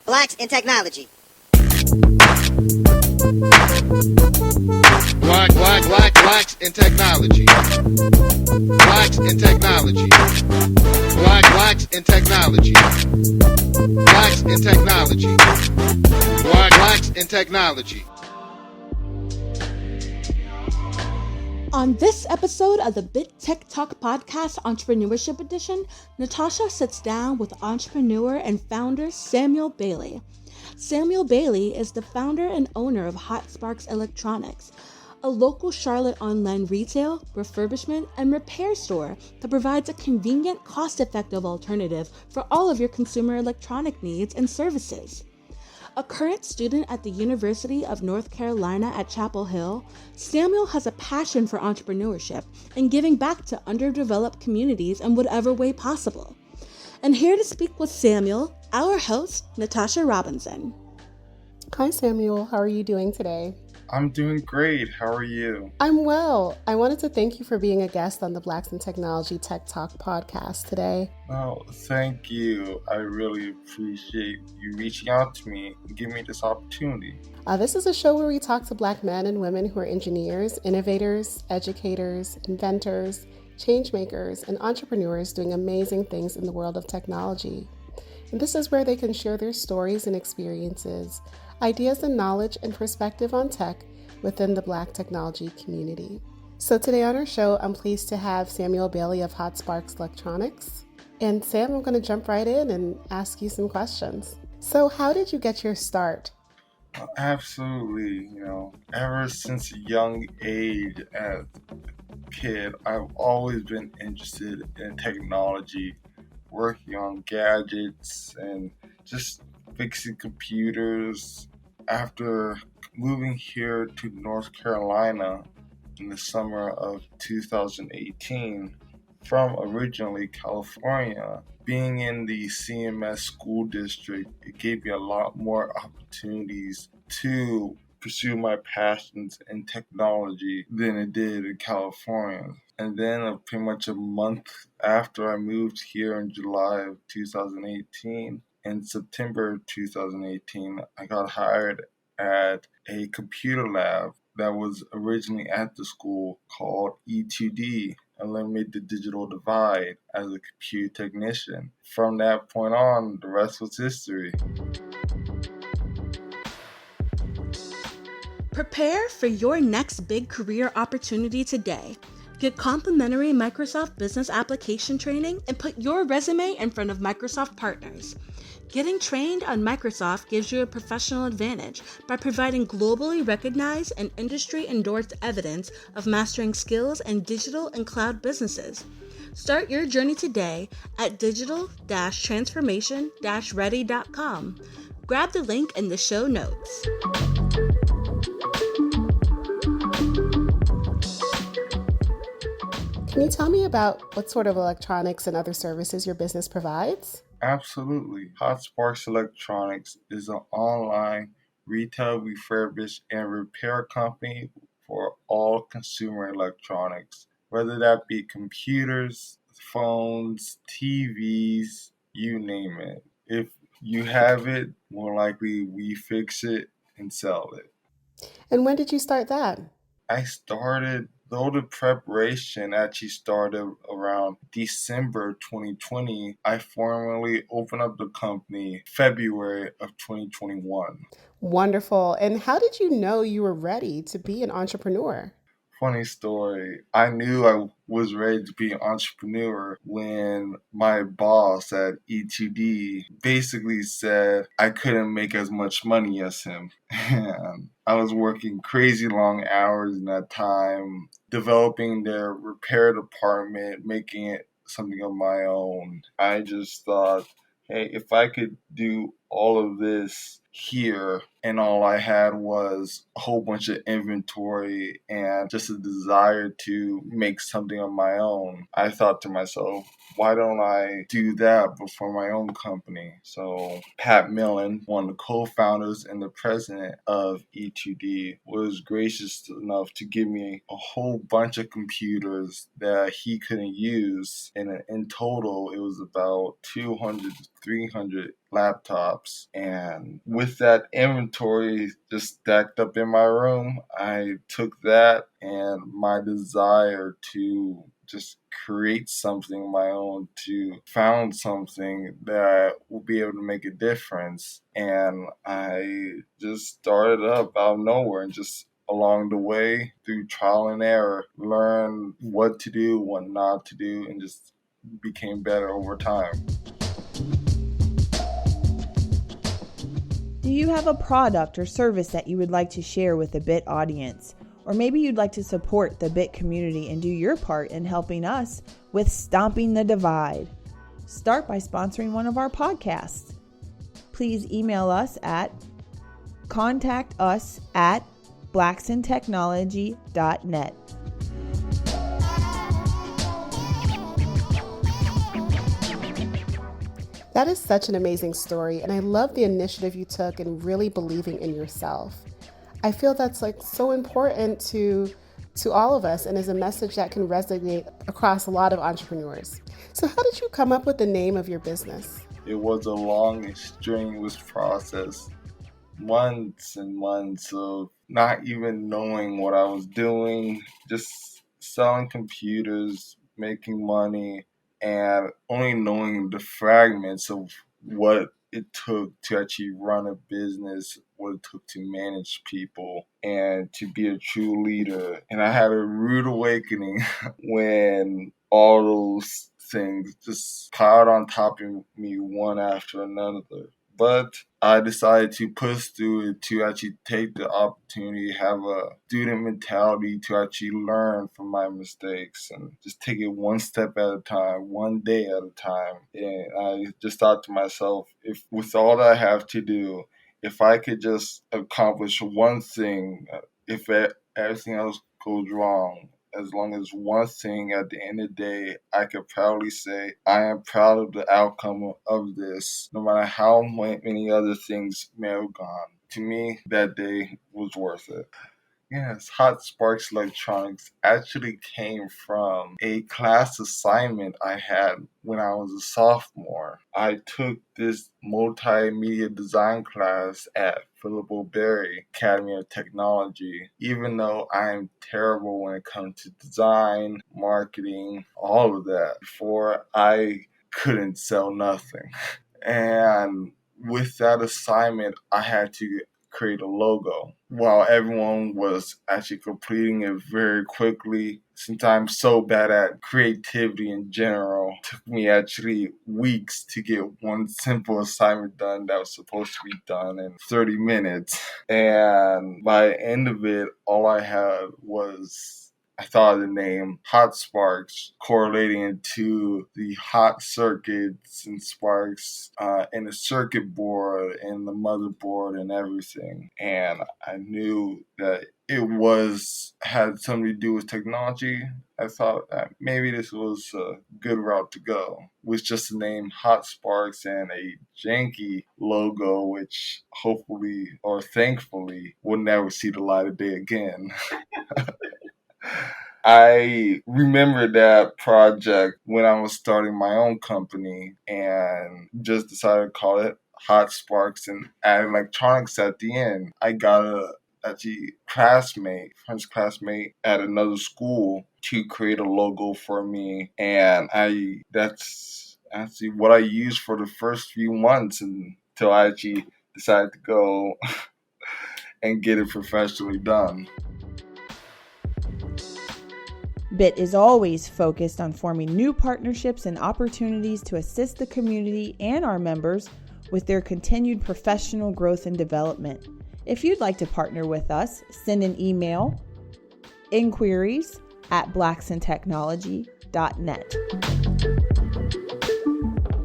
Blacks in technology. Blacks in technology. Blacks in technology. Blacks in technology. Blacks in technology. Blacks in technology. On this episode of the Bit Tech Talk Podcast Entrepreneurship Edition, Natasha sits down with entrepreneur and founder Samuel Bailey. Samuel Bailey is the founder and owner of Hot Sparks Electronics, a local Charlotte online retail, refurbishment, and repair store that provides a convenient, cost-effective alternative for all of your consumer electronic needs and services. A current student at the University of North Carolina at Chapel Hill, Samuel has a passion for entrepreneurship and giving back to underdeveloped communities in whatever way possible. And here to speak with Samuel, our host, Natasha Robinson. Hi, Samuel. How are you doing today? I'm doing great. How are you? I'm well. I wanted to thank you for being a guest on the Blacks in Technology Tech Talk podcast today. Oh, thank you. I really appreciate you reaching out to me and giving me this opportunity. This is a show where we talk to Black men and women who are engineers, innovators, educators, inventors, change makers, and entrepreneurs doing amazing things in the world of technology. And this is where they can share their stories and experiences, ideas and knowledge and perspective on tech within the Black technology community. So today on our show, I'm pleased to have Samuel Bailey of Hot Sparks Electronics. And Sam, I'm going to jump right in and ask you some questions. So how did you get your start? Absolutely. Ever since a young age as a kid, I've always been interested in technology, working on gadgets and just fixing computers. After moving here to North Carolina in the summer of 2018 from originally California, being in the CMS school district, it gave me a lot more opportunities to pursue my passions in technology than it did in California. And then pretty much a month after I moved here in July of 2018, in September 2018, I got hired at a computer lab that was originally at the school called E2D, Eliminate the Digital Divide, as a computer technician. From that point on, the rest was history. Prepare for your next big career opportunity today. Get complimentary Microsoft Business Application training and put your resume in front of Microsoft partners. Getting trained on Microsoft gives you a professional advantage by providing globally recognized and industry-endorsed evidence of mastering skills in digital and cloud businesses. Start your journey today at digital-transformation-ready.com. Grab the link in the show notes. Can you tell me about what sort of electronics and other services your business provides? Absolutely. Hot Sparks Electronics is an online retail, refurbish, and repair company for all consumer electronics, whether that be computers, phones, TVs, you name it. If you have it, more likely we fix it and sell it. And when did you start that? Though the preparation actually started around December 2020, I formally opened up the company February of 2021. Wonderful. And how did you know you were ready to be an entrepreneur? Funny story. I knew I was ready to be an entrepreneur when my boss at E2D basically said I couldn't make as much money as him. And I was working crazy long hours in that time, developing their repair department, making it something of my own. I just thought, hey, if I could do all of this here and all I had was a whole bunch of inventory and just a desire to make something of my own, I thought to myself, why don't I do that but for my own company? So Pat Millen, one of the co-founders and the president of E2D, was gracious enough to give me a whole bunch of computers that he couldn't use. And in total, it was about 200 to 300 laptops. And with that inventory just stacked up in my room, I took that and my desire to just create something of my own, to found something that will be able to make a difference. And I just started up out of nowhere and just along the way through trial and error learn what to do, what not to do, and just became better over time. Do you have a product or service that you would like to share with the BIT audience? Or maybe you'd like to support the BIT community and do your part in helping us with stomping the divide? Start by sponsoring one of our podcasts. Please email us at contactus@blacksintechnology.net. That is such an amazing story, and I love the initiative you took in really believing in yourself. I feel that's like so important to all of us and is a message that can resonate across a lot of entrepreneurs. So how did you come up with the name of your business? It was a long and strenuous process. Months and months of not even knowing what I was doing, just selling computers, making money, and only knowing the fragments of what it took to actually run a business, what it took to manage people, and to be a true leader. And I had a rude awakening when all those things just piled on top of me one after another. But I decided to push through it, to actually take the opportunity, have a student mentality, to actually learn from my mistakes and just take it one step at a time, one day at a time. And I just thought to myself, if with all that I have to do, if I could just accomplish one thing, if everything else goes wrong, as long as one thing at the end of the day, I could proudly say, I am proud of the outcome of this, no matter how many other things may have gone. To me, that day was worth it. Yes, Hot Sparks Electronics actually came from a class assignment I had when I was a sophomore. I took this multimedia design class at Philip O'Berry Academy of Technology. Even though I'm terrible when it comes to design, marketing, all of that, before I couldn't sell nothing. And with that assignment, I had to create a logo. While everyone was actually completing it very quickly, since I'm so bad at creativity in general, it took me actually weeks to get one simple assignment done that was supposed to be done in 30 minutes. And by the end of it, all I had was, I thought of the name Hot Sparks, correlating to the hot circuits and sparks in the circuit board and the motherboard and everything. And I knew that it had something to do with technology. I thought that maybe this was a good route to go, with just the name Hot Sparks and a janky logo, which hopefully or thankfully will never see the light of day again. I remember that project when I was starting my own company and just decided to call it Hot Sparks and add electronics at the end. I got a actually French classmate at another school to create a logo for me, and that's actually what I used for the first few months until I actually decided to go and get it professionally done. BIT is always focused on forming new partnerships and opportunities to assist the community and our members with their continued professional growth and development. If you'd like to partner with us, send an email, inquiries@blacksintechnology.net.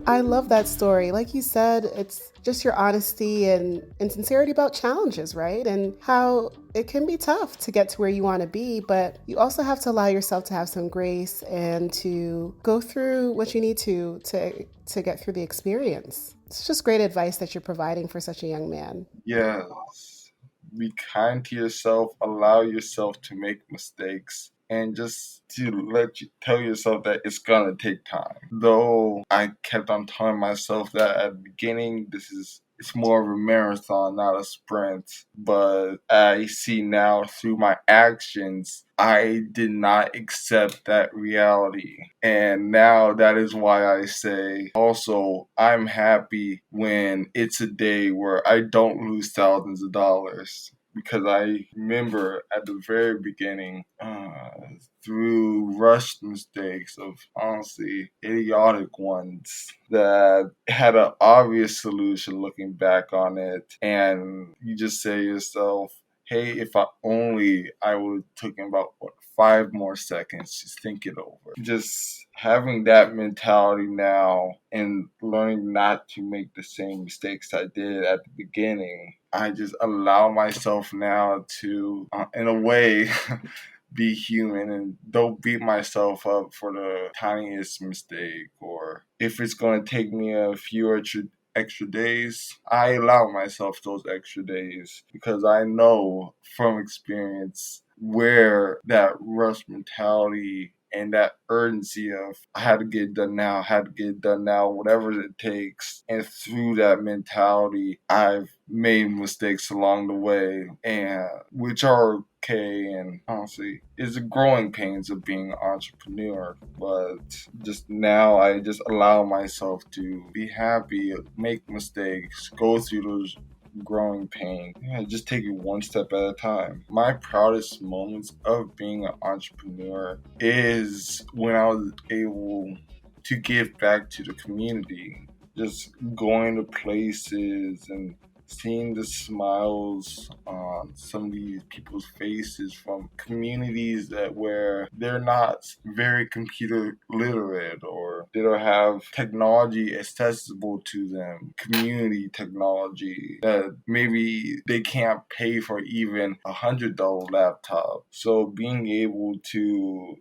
I love that story. Like you said, it's just your honesty and sincerity about challenges, right? And how it can be tough to get to where you want to be, but you also have to allow yourself to have some grace and to go through what you need to get through the experience. It's just great advice that you're providing for such a young man. Yes. Be kind to yourself, allow yourself to make mistakes, and just to let you tell yourself that it's gonna take time. Though I kept on telling myself that at the beginning, it's more of a marathon, not a sprint. But I see now through my actions, I did not accept that reality. And now that is why I say also, I'm happy when it's a day where I don't lose thousands of dollars. Because I remember at the very beginning, through rushed mistakes of honestly idiotic ones that had an obvious solution looking back on it, and you just say to yourself, hey, if I would have taken about 5 more seconds to think it over. Just having that mentality now and learning not to make the same mistakes I did at the beginning, I just allow myself now to, in a way, be human and don't beat myself up for the tiniest mistake. Or if it's going to take me a few extra days, I allow myself those extra days because I know from experience where that rush mentality and that urgency of I had to get it done now, whatever it takes. And through that mentality, I've made mistakes along the way, and which are okay. And honestly, it's the growing pains of being an entrepreneur. But just now, I just allow myself to be happy, make mistakes, go through those growing pain. Yeah, just take it one step at a time. My proudest moments of being an entrepreneur is when I was able to give back to the community. Just going to places and seeing the smiles on some of these people's faces from communities that where they're not very computer literate or they don't have technology accessible to them, community technology that maybe they can't pay for even $100 laptop. So being able to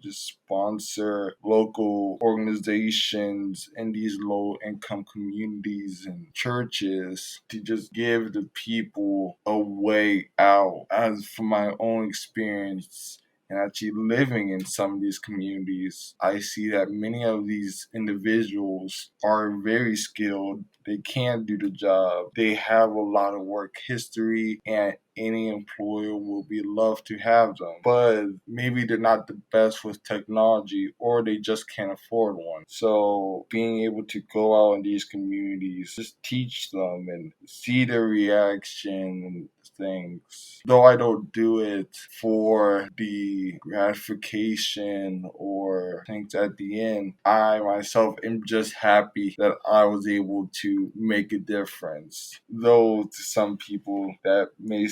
just sponsor local organizations in these low income communities and churches to just give the people a way out. As from my own experience, and actually living in some of these communities, I see that many of these individuals are very skilled. They can do the job. They have a lot of work history, and any employer will be love to have them. But maybe they're not the best with technology, or they just can't afford one. So being able to go out in these communities, just teach them and see their reaction and things. Though I don't do it for the gratification or things at the end, I myself am just happy that I was able to make a difference. Though to some people that may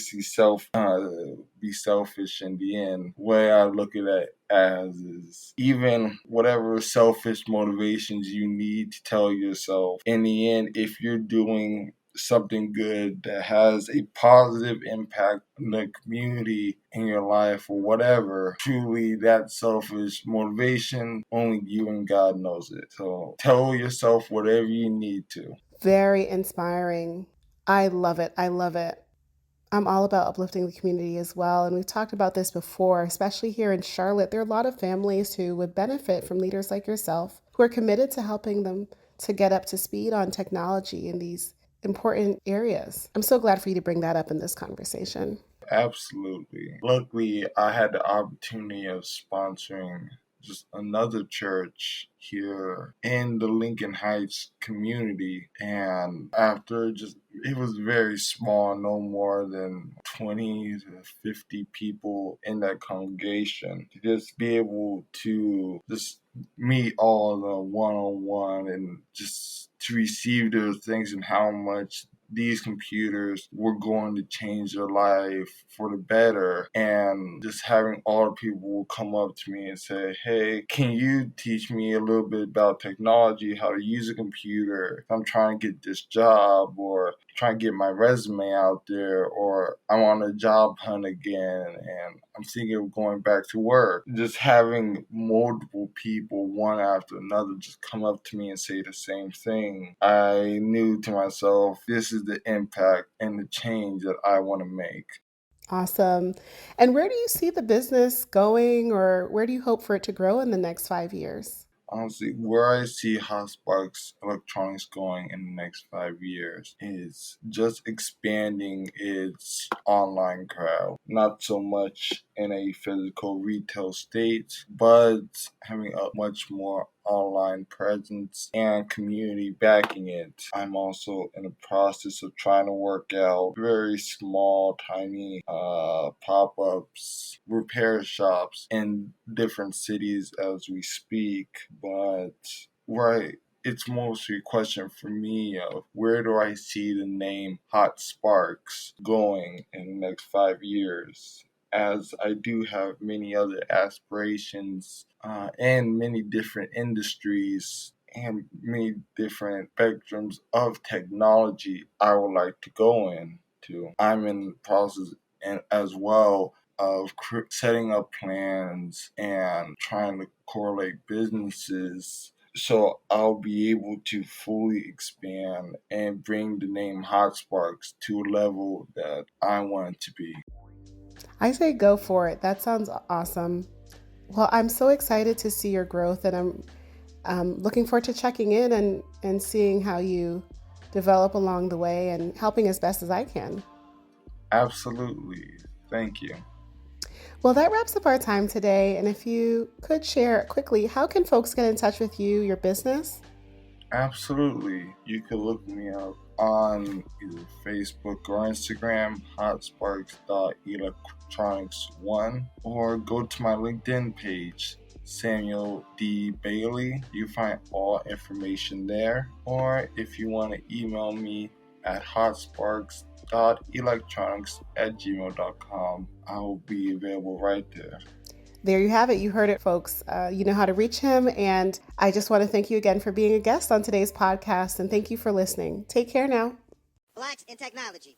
be selfish in the end, the way I look at it as is even whatever selfish motivations you need to tell yourself, in the end, if you're doing something good that has a positive impact on the community in your life or whatever, truly that selfish motivation, only you and God knows it. So tell yourself whatever you need to. Very inspiring. I love it. I love it. I'm all about uplifting the community as well. And we've talked about this before, especially here in Charlotte. There are a lot of families who would benefit from leaders like yourself who are committed to helping them to get up to speed on technology in these important areas. I'm so glad for you to bring that up in this conversation. Absolutely. Luckily, I had the opportunity of sponsoring just another church here in the Lincoln Heights community. And after it was very small, no more than 20 to 50 people in that congregation. To just be able to just meet all the one-on-one and just to receive their things and how much these computers were going to change their life for the better. And just having all the people come up to me and say, hey, can you teach me a little bit about technology, how to use a computer? I'm trying to get this job, or trying to get my resume out there, or I'm on a job hunt again and I'm thinking of going back to work. Just having multiple people, one after another, just come up to me and say the same thing. I knew to myself, this is the impact and the change that I want to make. Awesome. And where do you see the business going, or where do you hope for it to grow in the next 5 years? Honestly, where I see Hotspot's electronics going in the next 5 years is just expanding its online crowd. Not so much in a physical retail state, but having a much more online presence and community backing it. I'm also in the process of trying to work out very small, tiny pop-ups, repair shops in different cities as we speak. But right, it's mostly a question for me of where do I see the name Hot Sparks going in the next 5 years, as I do have many other aspirations and many different industries and many different spectrums of technology I would like to go into. I'm in the process and as well of setting up plans and trying to correlate businesses so I'll be able to fully expand and bring the name Hot Sparks to a level that I want it to be. I say go for it. That sounds awesome. Well, I'm so excited to see your growth, and I'm looking forward to checking in and seeing how you develop along the way and helping as best as I can. Absolutely. Thank you. Well, that wraps up our time today. And if you could share quickly, how can folks get in touch with you, your business? Absolutely. You can look me up on either Facebook or Instagram, hotsparks.electronics1, or go to my LinkedIn page, Samuel D. Bailey. You find all information there. Or if you want to email me at hotsparks.electronics@gmail.com, I will be available right there. There you have it. You heard it, folks. You know how to reach him. And I just want to thank you again for being a guest on today's podcast. And thank you for listening. Take care now. Blacks in technology.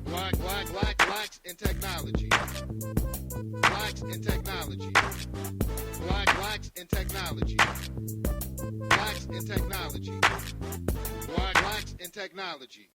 Blacks in technology. Blacks in technology. Blacks in technology. Blacks in technology. Blacks in technology.